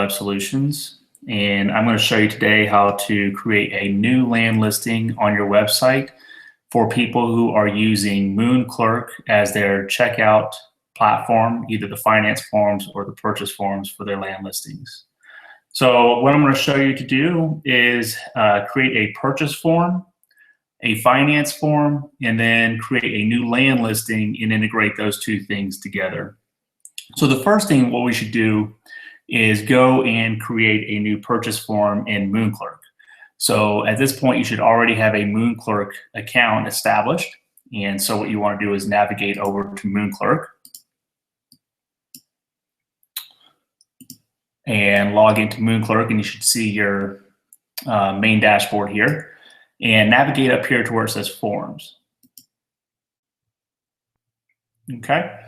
Web Solutions, and I'm going to show you today how to create a new land listing on your website for people who are using MoonClerk as their checkout platform, either the finance forms or the purchase forms for their land listings. So what I'm going to show you to do is create a purchase form, a finance form, and then create a new land listing and integrate those two things together. So the first thing what we should do is go and create a new purchase form in MoonClerk. So at this point, you should already have a MoonClerk account established. And so what you want to do is navigate over to MoonClerk and log into MoonClerk, and you should see your main dashboard here. And navigate up here to where it says Forms. Okay.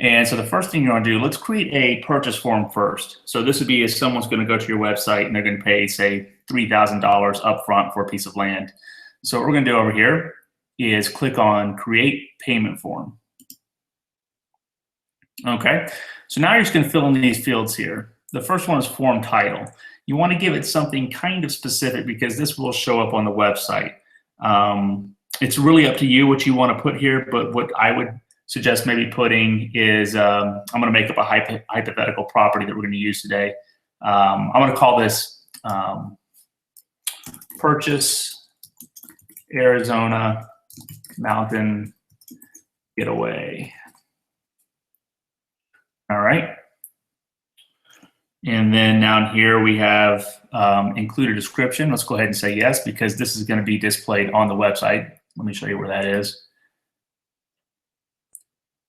And so the first thing you want to do, let's create a purchase form first. So this would be if someone's going to go to your website and they're going to pay, say, $3,000 upfront for a piece of land. So what we're going to do over here is click on Create Payment Form. Okay. So now you're just going to fill in these fields here. The first one is form title. You want to give it something kind of specific because this will show up on the website. It's really up to you what you want to put here, but what I would suggest maybe putting is I'm going to make up a hypothetical property that we're going to use today. I'm going to call this Purchase Arizona Mountain Getaway. All right. And then down here we have include a description. Let's go ahead and say yes, because this is going to be displayed on the website. Let me show you where that is.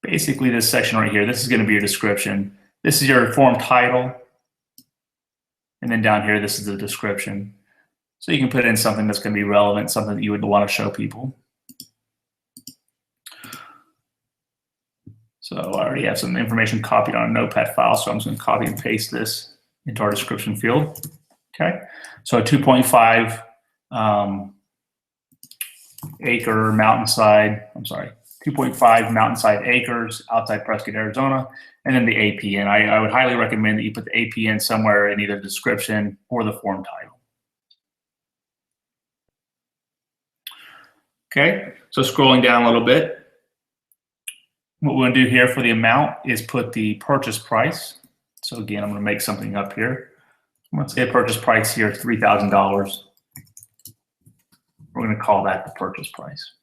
Basically, this section right here, this is going to be your description. This is your form title. And then down here, this is the description. So you can put in something that's going to be relevant, something that you would want to show people. So I already have some information copied on a notepad file, so I'm just going to copy and paste this into our description field. Okay, so a 2.5 acre mountainside, 2.5 mountainside acres outside Prescott, Arizona, and then the APN. I would highly recommend that you put the APN somewhere in either the description or the form title. Okay, so scrolling down a little bit, what we're going to do here for the amount is put the purchase price. So again, I'm going to make something up here. I'm going to say a purchase price here is $3,000. We're going to call that the purchase price.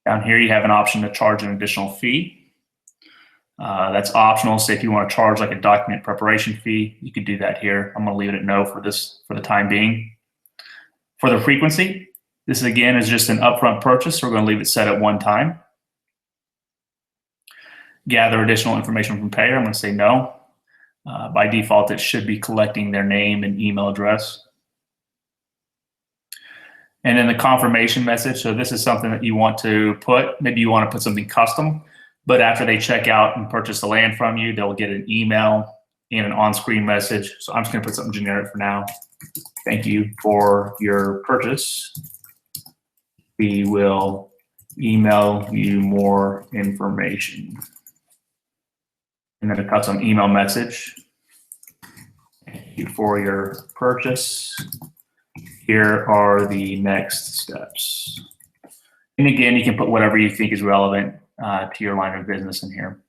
Down here, you have an option to charge an additional fee. That's optional. Say if you want to charge like a document preparation fee, you could do that here. I'm going to leave it at no for the time being. For the frequency, this again is just an upfront purchase. So we're going to leave it set at one time. Gather additional information from payer. I'm going to say no. By default, it should be collecting their name and email address. And then the confirmation message. So this is something that you want to put. Maybe you want to put something custom, but after they check out and purchase the land from you, they'll get an email and an on-screen message. So I'm just going to put something generic for now. Thank you for your purchase. We will email you more information. And then a custom email message. Thank you for your purchase. Here are the next steps. And again, you can put whatever you think is relevant to your line of business in here.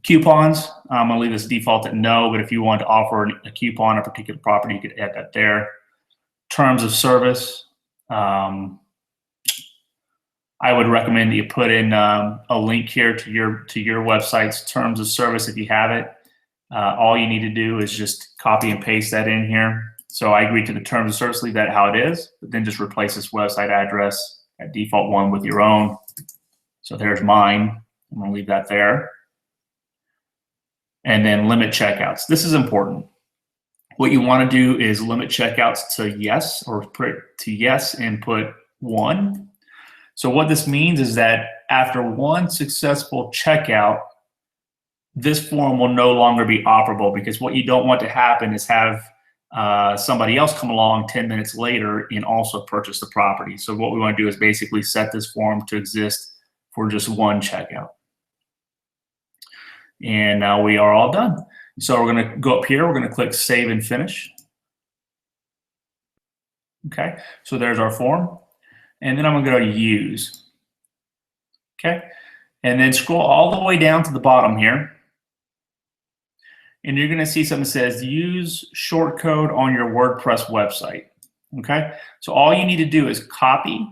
Coupons, I'm going to leave this default at no, but if you want to offer a coupon on a particular property, you could add that there. Terms of service, I would recommend that you put in a link here to your website's terms of service if you have it. All you need to do is just copy and paste that in here. So I agree to the terms of service, leave that how it is, but then just replace this website address, that default one, with your own. So there's mine. I'm going to leave that there. And then limit checkouts. This is important. What you want to do is limit checkouts to yes, or put to yes and put 1. So what this means is that after one successful checkout, this form will no longer be operable, because what you don't want to happen is have somebody else come along 10 minutes later and also purchase the property. So what we want to do is basically set this form to exist for just one checkout. And now we are all done. So we're going to go up here. We're going to click Save and Finish. Okay, so there's our form. And then I'm going to go to Use. Okay, and then scroll all the way down to the bottom here. And you're going to see something that says Use shortcode on your WordPress website. Okay, so all you need to do is copy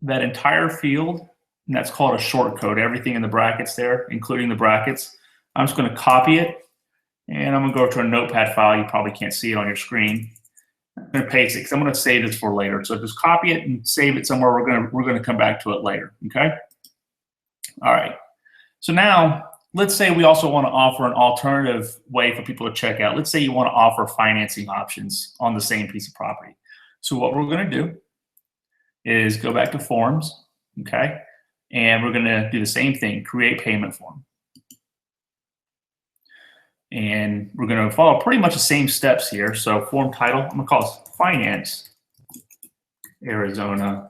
that entire field, and that's called a shortcode, everything in the brackets there, including the brackets. I'm just going to copy it, and I'm going to go to a notepad file. You probably can't see it on your screen. I'm going to paste it because I'm going to save this for later. So just copy it and save it somewhere. We're going to come back to it later. Okay. All right. So now let's say we also want to offer an alternative way for people to check out. Let's say you want to offer financing options on the same piece of property. So what we're going to do is go back to Forms. Okay. And we're going to do the same thing, create payment form. And we're going to follow pretty much the same steps here. So form title, I'm going to call this Finance Arizona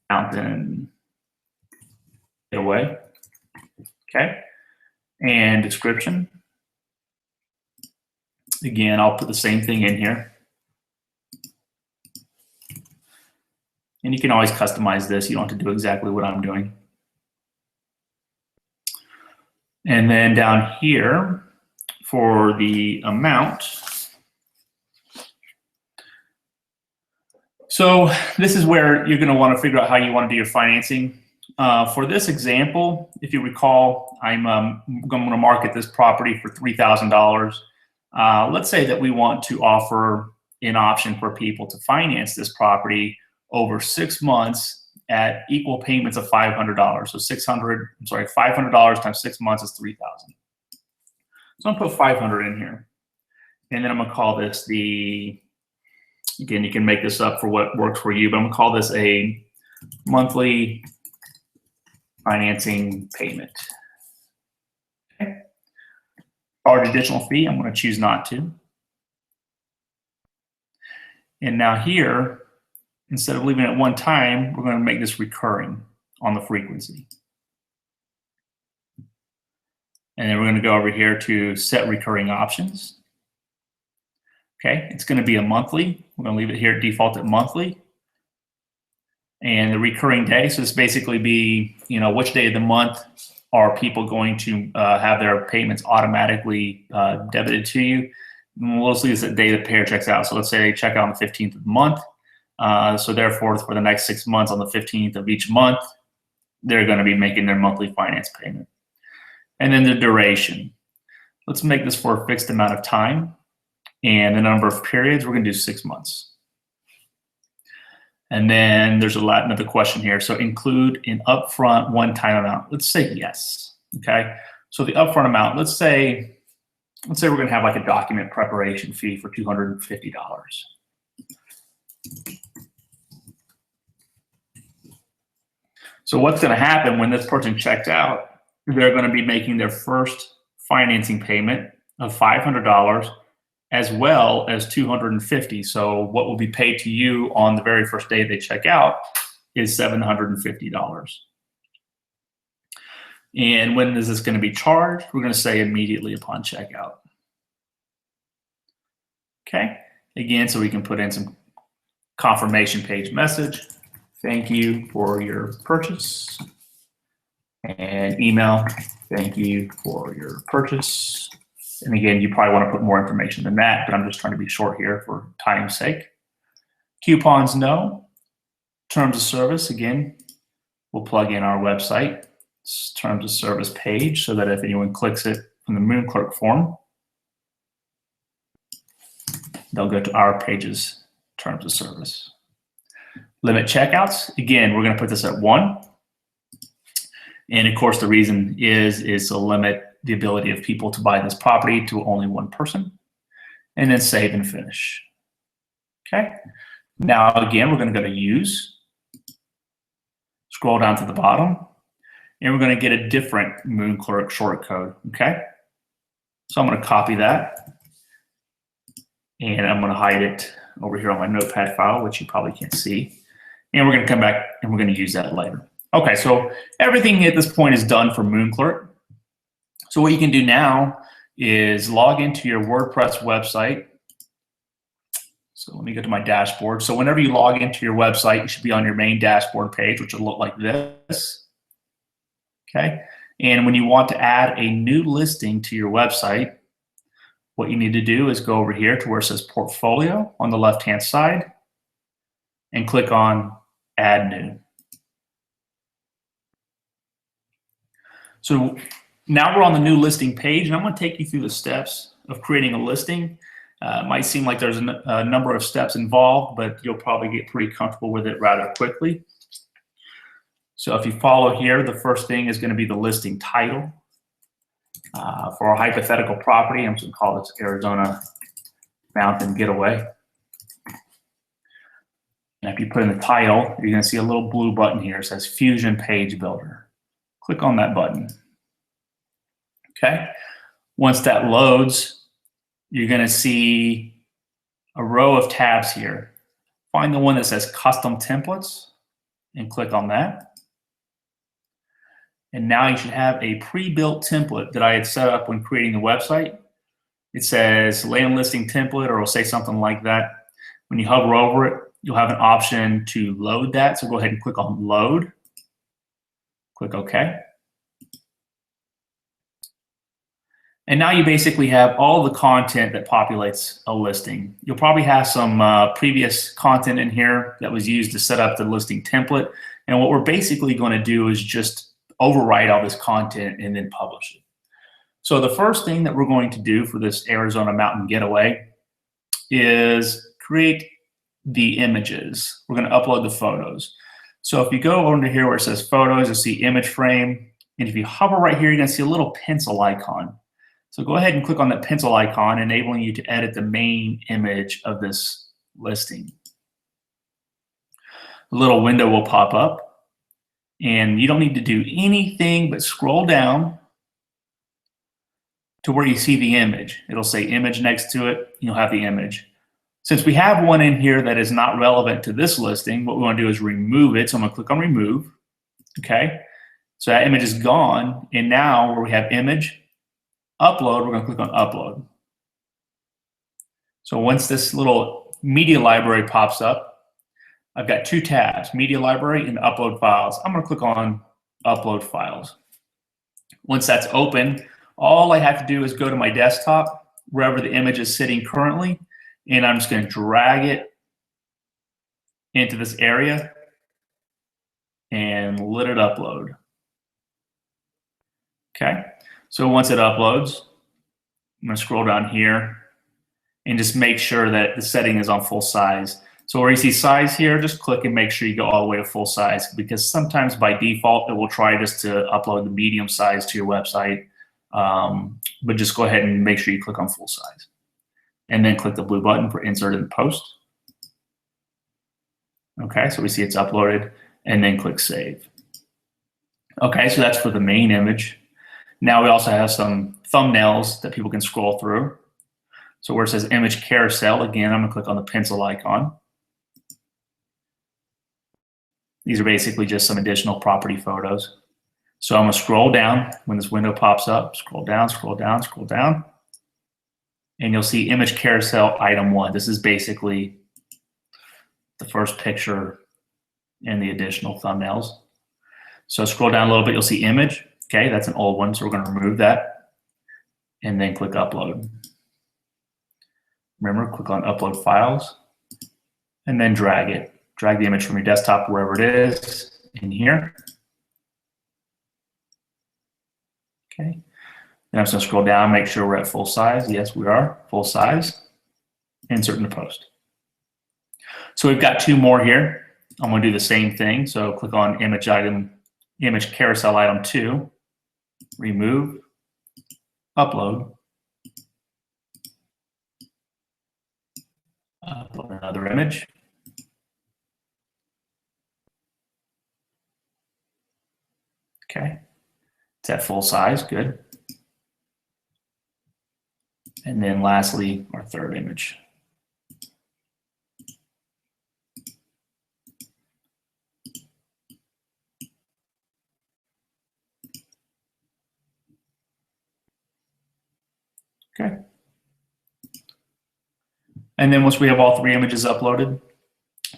Mountain Getaway. Okay. And description. Again, I'll put the same thing in here. And you can always customize this. You don't have to do exactly what I'm doing. And then down here for the amount. So this is where you're going to want to figure out how you want to do your financing. For this example, if you recall, I'm going to market this property for $3,000. Let's say that we want to offer an option for people to finance this property over 6 months at equal payments of $500. So $500 times 6 months is $3,000. So I'm going to put 500 in here. And then I'm going to call this again, you can make this up for what works for you, but I'm going to call this a monthly financing payment. Okay. Charge additional fee, I'm going to choose not to. And now here, instead of leaving it one time, we're going to make this recurring on the frequency. And then we're going to go over here to set recurring options. Okay, it's going to be a monthly. We're going to leave it here default at monthly. And the recurring day, so this basically be, which day of the month are people going to have their payments automatically debited to you. And we'll just leave this at day the payer checks out. So let's say they check out on the 15th of the month. So therefore, for the next 6 months, on the 15th of each month, they're going to be making their monthly finance payment. And then the duration. Let's make this for a fixed amount of time. And the number of periods, we're going to do 6 months. And then there's another question here. So include an upfront one-time amount. Let's say yes. Okay. So the upfront amount, let's say we're going to have like a document preparation fee for $250. So what's going to happen when this person checks out? They're going to be making their first financing payment of $500 as well as $250. So what will be paid to you on the very first day they check out is $750. And when is this going to be charged? We're going to say immediately upon checkout. Okay. Again, so we can put in some confirmation page message. Thank you for your purchase. And email, thank you for your purchase. And again, you probably want to put more information than that, but I'm just trying to be short here for time's sake. Coupons, no. Terms of service, again, we'll plug in our website terms of service page so that if anyone clicks it from the MoonClerk form, they'll go to our page's terms of service. Limit checkouts, again, we're going to put this at 1. And of course, the reason is to limit the ability of people to buy this property to only one person. And then save and finish. Okay. Now, again, we're going to go to Use. Scroll down to the bottom. And we're going to get a different MoonClerk shortcode. Okay. So I'm going to copy that. And I'm going to hide it over here on my notepad file, which you probably can't see. And we're going to come back and we're going to use that later. Okay, so everything at this point is done for MoonClerk. So what you can do now is log into your WordPress website. So let me go to my dashboard. So whenever you log into your website, you should be on your main dashboard page, which will look like this. Okay. And when you want to add a new listing to your website, what you need to do is go over here to where it says Portfolio on the left-hand side and click on Add New. So now we're on the new listing page, and I'm going to take you through the steps of creating a listing. It might seem like there's a number of steps involved, but you'll probably get pretty comfortable with it rather quickly. So if you follow here, the first thing is going to be the listing title. For our hypothetical property, I'm just going to call this Arizona Mountain Getaway. And if you put in the title, you're going to see a little blue button here. It says Fusion Page Builder. Click on that button. Okay. Once that loads, you're going to see a row of tabs here. Find the one that says Custom Templates and click on that. And now you should have a pre-built template that I had set up when creating the website. It says Land Listing Template, or it'll say something like that. When you hover over it, you'll have an option to load that. So go ahead and click on Load. Click OK. And now you basically have all the content that populates a listing. You'll probably have some previous content in here that was used to set up the listing template. And what we're basically going to do is just overwrite all this content and then publish it. So the first thing that we're going to do for this Arizona Mountain Getaway is create the images. We're going to upload the photos. So if you go over here where it says photos, you'll see image frame. And if you hover right here, you're going to see a little pencil icon. So go ahead and click on that pencil icon, enabling you to edit the main image of this listing. A little window will pop up, and you don't need to do anything but scroll down to where you see the image. It'll say image next to it. You'll have the image. Since we have one in here that is not relevant to this listing, what we want to do is remove it. So I'm going to click on Remove. Okay. So that image is gone. And now where we have image, upload, we're going to click on Upload. So once this little media library pops up, I've got two tabs, Media Library and Upload Files. I'm going to click on Upload Files. Once that's open, all I have to do is go to my desktop, wherever the image is sitting currently, and I'm just going to drag it into this area and let it upload. Okay. So once it uploads, I'm going to scroll down here and just make sure that the setting is on full size. So where you see size here, just click and make sure you go all the way to full size, because sometimes by default it will try just to upload the medium size to your website. But just go ahead and make sure you click on full size. And then click the blue button for Insert and Post. Okay, so we see it's uploaded, and then click Save. Okay, so that's for the main image. Now we also have some thumbnails that people can scroll through. So where it says Image Carousel, again, I'm going to click on the pencil icon. These are basically just some additional property photos. So I'm going to scroll down when this window pops up, scroll down, scroll down, scroll down. And you'll see Image Carousel Item 1. This is basically the first picture and the additional thumbnails. So scroll down a little bit, you'll see Image. Okay, that's an old one, so we're going to remove that. And then click Upload. Remember, click on Upload Files. And then drag it. Drag the image from your desktop wherever it is in here. Okay. And I'm just going to scroll down, make sure we're at full size. Yes, we are full size. Insert into Post. So we've got two more here. I'm going to do the same thing. So click on Image Carousel Item 2. Remove. Upload. Upload another image. Okay. It's at full size. Good. And then lastly, our third image. Okay. And then once we have all 3 images uploaded,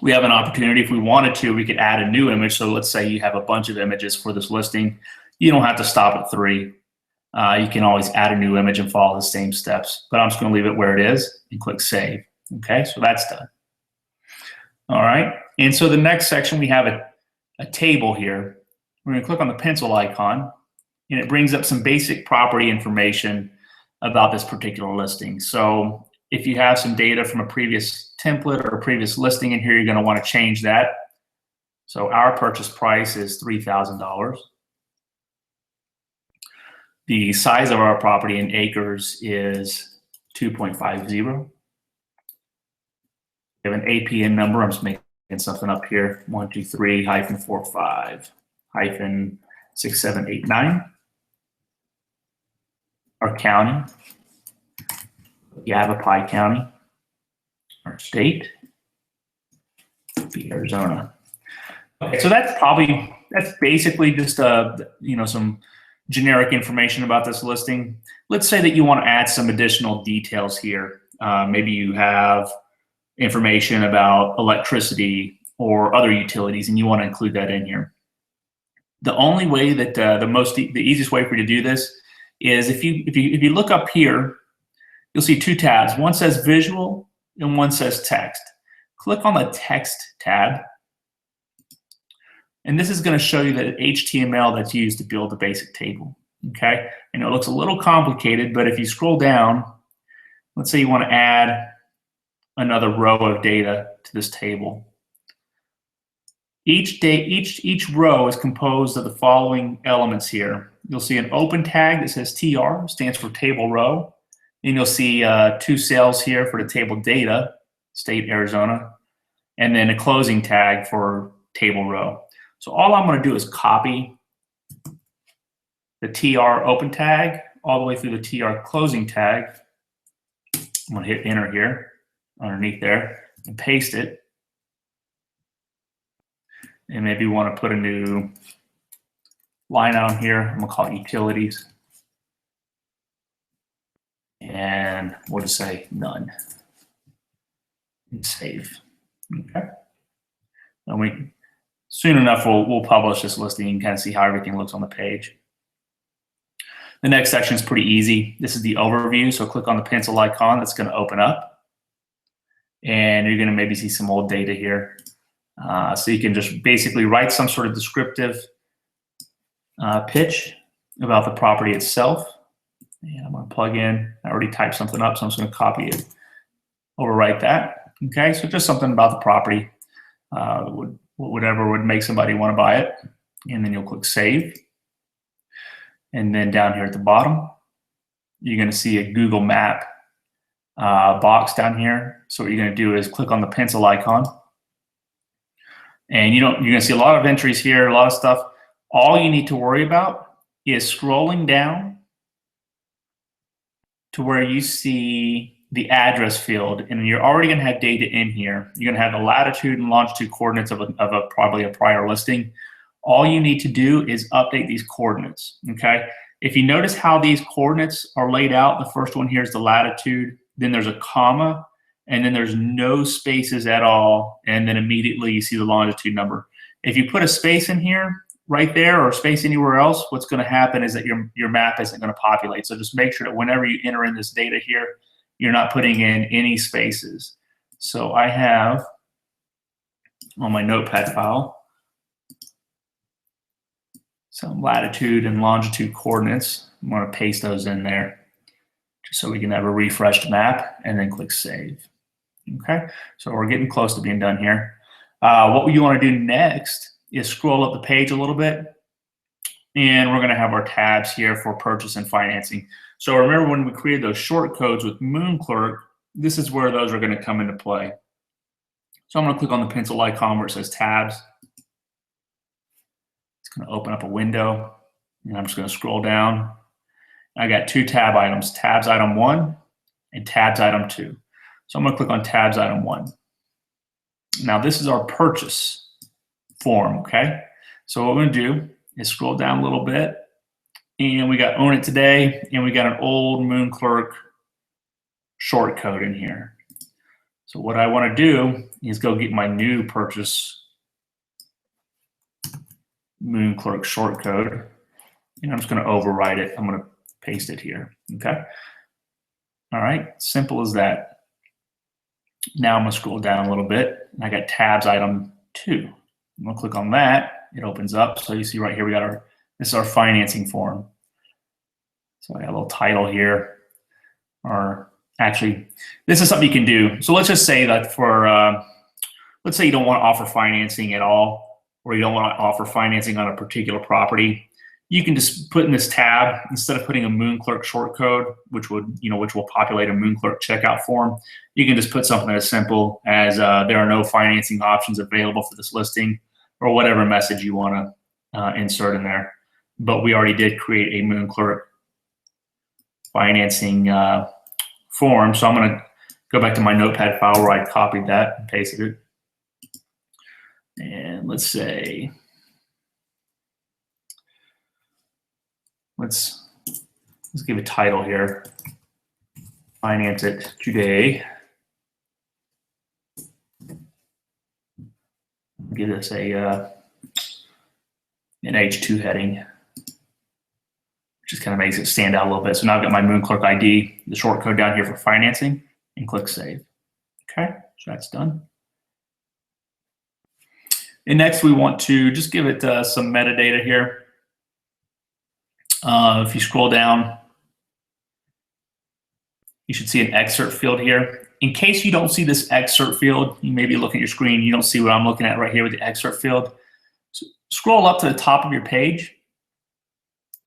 we have an opportunity, if we wanted to, we could add a new image. So let's say you have a bunch of images for this listing. You don't have to stop at 3. You can always add a new image and follow the same steps, but I'm just going to leave it where it is and click save. Okay, so that's done. All right, and so the next section, we have a table here. We're going to click on the pencil icon, and it brings up some basic property information about this particular listing. So if you have some data from a previous template or a previous listing in here, you're going to want to change that. So our purchase price is $3,000. The size of our property in acres is 2.50. We have an APN number. I'm just making something up here. 123-45-6789. Our county, Yavapai County. Our state, be Arizona. Okay, so that's basically just some generic information about this listing. Let's say that you want to add some additional details here. Maybe you have information about electricity or other utilities, and you want to include that in here. The only way that the easiest way for you to do this is if you look up here, you'll see 2 tabs. One says visual and one says text. Click on the text tab, and this is going to show you the HTML that's used to build the basic table. Okay, and it looks a little complicated, but if you scroll down, let's say you want to add another row of data to this table. Each row is composed of the following elements here. You'll see an open tag that says TR, stands for table row. And you'll see 2 cells here for the table data, state Arizona, and then a closing tag for table row. So all I'm going to do is copy the TR open tag all the way through the TR closing tag. I'm going to hit enter here underneath there and paste it. And maybe we want to put a new line on here. I'm going to call it utilities. And we'll just say none. And save. Okay. And soon enough we'll publish this listing and kind of see how everything looks on the page. The next section is pretty easy. This is the overview. So click on the pencil icon. That's going to open up, and you're going to maybe see some old data here. So you can just basically write some sort of descriptive pitch about the property itself. And I'm going to plug in. I already typed something up, so I'm just going to copy it, overwrite that. Okay, so just something about the property, whatever would make somebody want to buy it, and then you'll click save. And then down here at the bottom, you're going to see a Google Map box down here. So what you're going to do is click on the pencil icon, and you're going to see a lot of entries here, a lot of stuff. All you need to worry about is scrolling down to where you see the address field, and you're already going to have data in here. You're going to have the latitude and longitude coordinates of probably a prior listing. All you need to do is update these coordinates. Okay. If you notice how these coordinates are laid out, the first one here is the latitude, then there's a comma, and then there's no spaces at all, and then immediately you see the longitude number. If you put a space in here, right there, or space anywhere else, what's going to happen is that your map isn't going to populate. So just make sure that whenever you enter in this data here, you're not putting in any spaces. So I have on my notepad file some latitude and longitude coordinates. I'm going to paste those in there just so we can have a refreshed map, and then click save. Okay, so we're getting close to being done here. What you want to do next is scroll up the page a little bit, and we're going to have our tabs here for purchase and financing. So remember when we created those short codes with MoonClerk, this is where those are going to come into play. So I'm going to click on the pencil icon where it says tabs. It's going to open up a window, and I'm just going to scroll down. I got 2 tab items, tabs item 1 and tabs item 2. So I'm going to click on tabs item 1. Now this is our purchase form, okay? So what we're going to do is scroll down a little bit, and we got own it today, and we got an old MoonClerk short code in here. So what I want to do is go get my new purchase MoonClerk short code, and I'm just going to overwrite it. I'm going to paste it here. Okay. All right. Simple as that. Now I'm going to scroll down a little bit, and I got tabs item 2. I'm going to click on that. It opens up. So you see right here, we got this is our financing form. So I got a little title here, or actually, this is something you can do. So let's just say that let's say you don't want to offer financing at all, or you don't want to offer financing on a particular property. You can just put in this tab, instead of putting a MoonClerk short code, which will populate a MoonClerk checkout form, you can just put something as simple as there are no financing options available for this listing, or whatever message you want to insert in there. But we already did create a MoonClerk financing form, so I'm going to go back to my notepad file where I copied that and pasted it. And let's say, let's give a title here. Finance it today. Give this an H2 heading, which just kind of makes it stand out a little bit. So now I've got my MoonClerk ID, the short code down here for financing, and click Save. Okay, so that's done. And next we want to just give it some metadata here. If you scroll down, you should see an excerpt field here. In case you don't see this excerpt field, you may be looking at your screen, you don't see what I'm looking at right here with the excerpt field. So scroll up to the top of your page,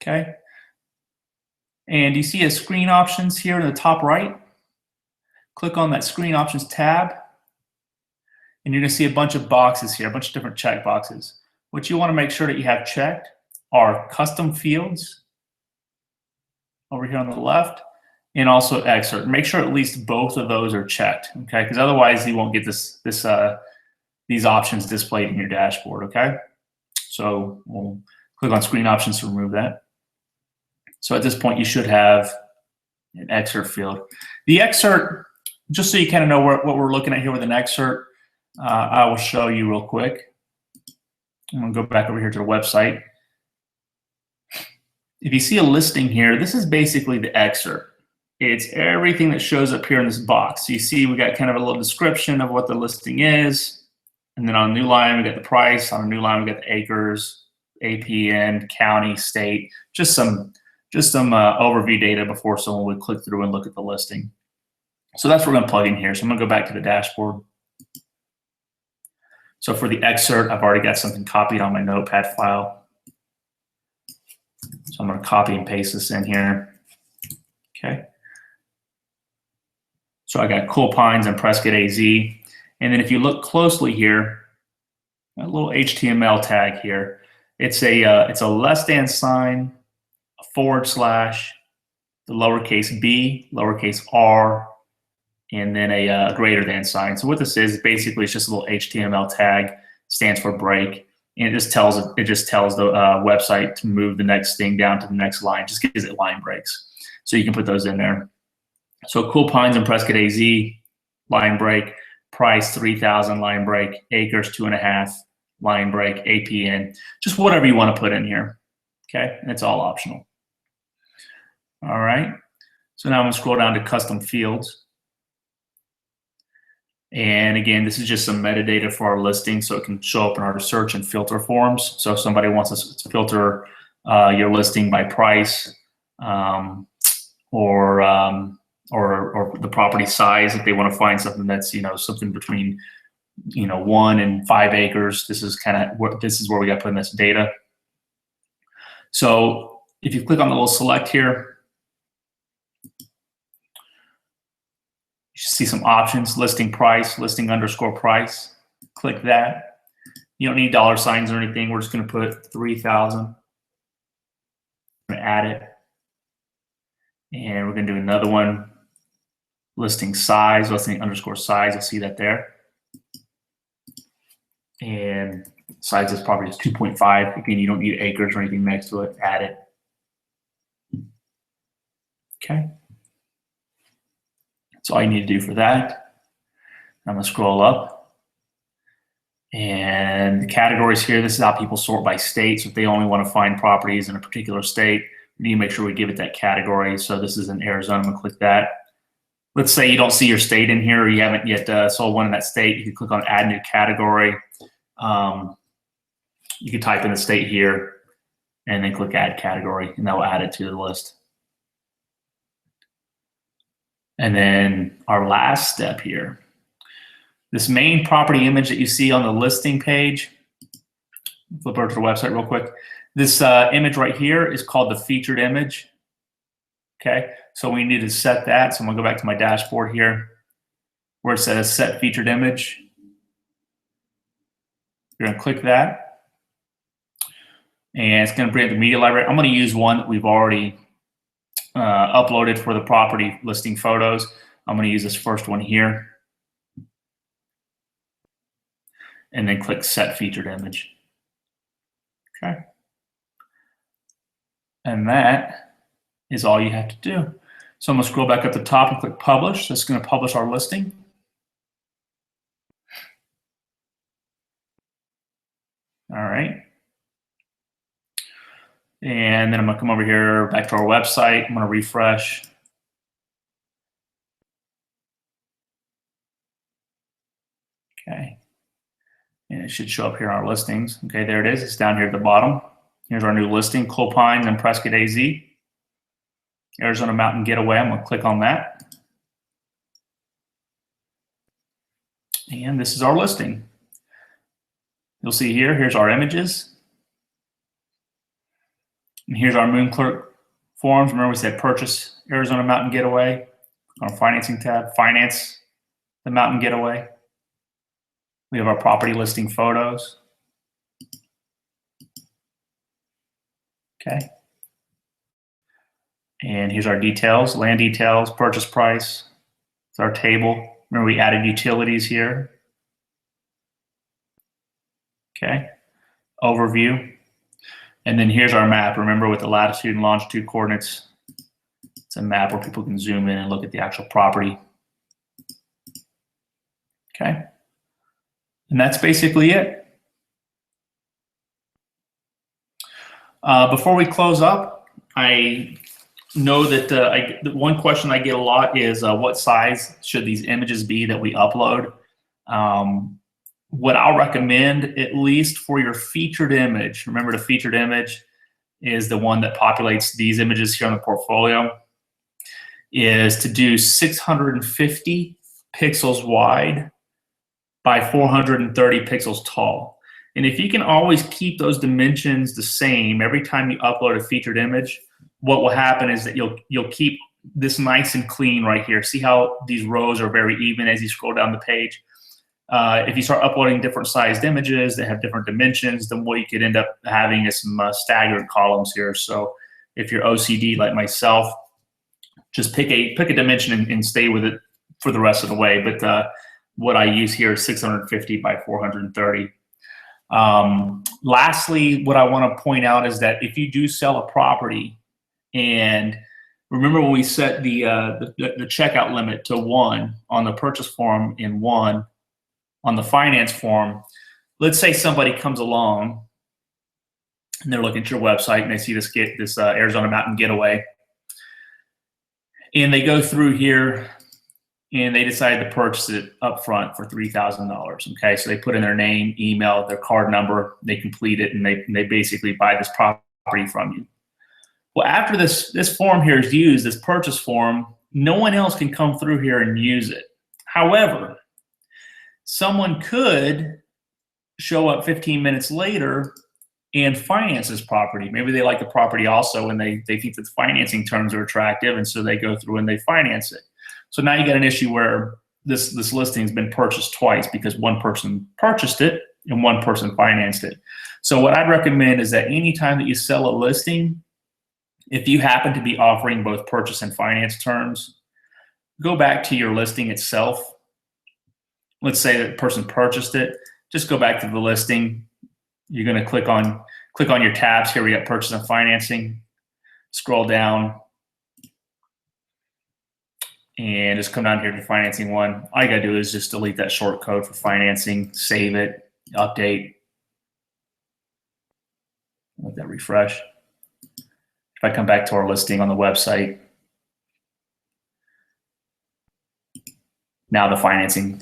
okay? And you see a screen options here in the top right. Click on that screen options tab, and you're gonna see a bunch of boxes here, a bunch of different check boxes. What you wanna make sure that you have checked are custom fields over here on the left, and also excerpt. Make sure at least both of those are checked, okay? Because otherwise you won't get these options displayed in your dashboard, okay? So we'll click on screen options to remove that. So at this point you should have an excerpt field. The excerpt, just so you kind of know what we're looking at here with an excerpt, I will show you real quick. I'm gonna go back over here to the website. If you see a listing here, this is basically the excerpt. It's everything that shows up here in this box. So you see we got kind of a little description of what the listing is. And then on a new line, we got the price. On a new line, we got the acres, APN, county, state, just some overview data before someone would click through and look at the listing. So that's what we're gonna plug in here. So I'm gonna go back to the dashboard. So for the excerpt, I've already got something copied on my notepad file. So I'm gonna copy and paste this in here, okay? So I got Cool Pines and Prescott AZ. And then if you look closely here, a little HTML tag here. It's a less than sign, a /, the lowercase b, lowercase r, and then a greater than sign. So what this is basically, it's just a little HTML tag, stands for break, and it just tells the website to move the next thing down to the next line. Just gives it line breaks. So you can put those in there. So Cool Pines and Prescott AZ, line break, price 3,000, line break, acres 2.5, line break, APN, just whatever you want to put in here, okay? And it's all optional. All right, so now I'm gonna scroll down to custom fields. And again, this is just some metadata for our listing, so it can show up in our search and filter forms. So if somebody wants us to filter your listing by price, or the property size, if they want to find something that's something between 1 and 5 acres, this is where we got to put in this data. So if you click on the little select here, you should see some options: listing price, listing _ price. Click that. You don't need $signs or anything. We're just going to put 3,000. I'm going to add it, and we're going to do another one. Listing size, listing _ size. You'll see that there. And size is probably just 2.5. Again, you don't need acres or anything next to it. Add it. Okay. That's all you need to do for that. I'm going to scroll up. And the categories here, this is how people sort by state. So if they only want to find properties in a particular state, we need to make sure we give it that category. So this is in Arizona. I'm going to click that. Let's say you don't see your state in here, or you haven't yet sold one in that state. You can click on Add New Category. You can type in the state here and then click Add Category, and that will add it to the list. And then our last step here, this main property image that you see on the listing page, flip over to the website real quick. This image right here is called the featured image. Okay, so we need to set that. So I'm gonna go back to my dashboard here where it says set featured image. You're gonna click that, and it's gonna bring up the media library. I'm gonna use one that we've already uploaded for the property listing photos. I'm gonna use this first one here, and then click set featured image. Okay, and that is all you have to do. So I'm gonna scroll back up the top and click publish. That's gonna publish our listing. All right. And then I'm gonna come over here back to our website. I'm gonna refresh. Okay. And it should show up here on our listings. Okay, there it is. It's down here at the bottom. Here's our new listing, Clopines and Prescott AZ. Arizona Mountain Getaway. I'm going to click on that. And this is our listing. You'll see here, here's our images. And here's our MoonClerk forms. Remember we said purchase Arizona Mountain Getaway. Our financing tab, finance the Mountain Getaway. We have our property listing photos. Okay. And here's our details, land details, purchase price. It's our table. Remember we added utilities here. Okay, overview. And then here's our map. Remember with the latitude and longitude coordinates, it's a map where people can zoom in and look at the actual property. Okay, and that's basically it. Before we close up, I know that the one question I get a lot is what size should these images be that we upload? What I'll recommend, at least for your featured image, remember the featured image is the one that populates these images here on the portfolio, is to do 650 pixels wide by 430 pixels tall. And if you can always keep those dimensions the same every time you upload a featured image, what will happen is that you'll keep this nice and clean right here. See how these rows are very even as you scroll down the page? If you start uploading different sized images that have different dimensions, then what you could end up having is some staggered columns here. So if you're OCD like myself, just pick a dimension and stay with it for the rest of the way. But what I use here is 650 by 430. Lastly, what I want to point out is that if you do sell a property, and remember when we set the checkout limit to 1 on the purchase form and 1 on the finance form, let's say somebody comes along and they're looking at your website and they see this Arizona Mountain Getaway, and they go through here and they decide to purchase it up front for $3,000. Okay, so they put in their name, email, their card number, they complete it, and they basically buy this property from you. Well, after this form here is used, this purchase form, no one else can come through here and use it. However, someone could show up 15 minutes later and finance this property. Maybe they like the property also, and they think that the financing terms are attractive, and so they go through and they finance it. So now you got an issue where this listing has been purchased twice because one person purchased it and one person financed it. So what I'd recommend is that anytime that you sell a listing, if you happen to be offering both purchase and finance terms, go back to your listing itself. Let's say that the person purchased it. Just go back to the listing. You're going to click on your tabs here. We got purchase and financing. Scroll down, and just come down here to financing one. All you gotta do is just delete that short code for financing, save it, update. Let that refresh. If I come back to our listing on the website, now the financing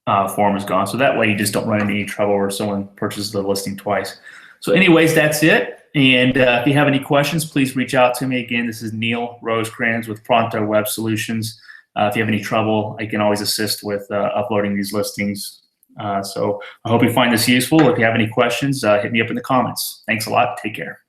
form is gone. So that way you just don't run into any trouble where someone purchases the listing twice. So anyways, that's it. And if you have any questions, please reach out to me. Again, this is Neil Rosecrans with Pronto Web Solutions. If you have any trouble, I can always assist with uploading these listings. So I hope you find this useful. If you have any questions, hit me up in the comments. Thanks a lot. Take care.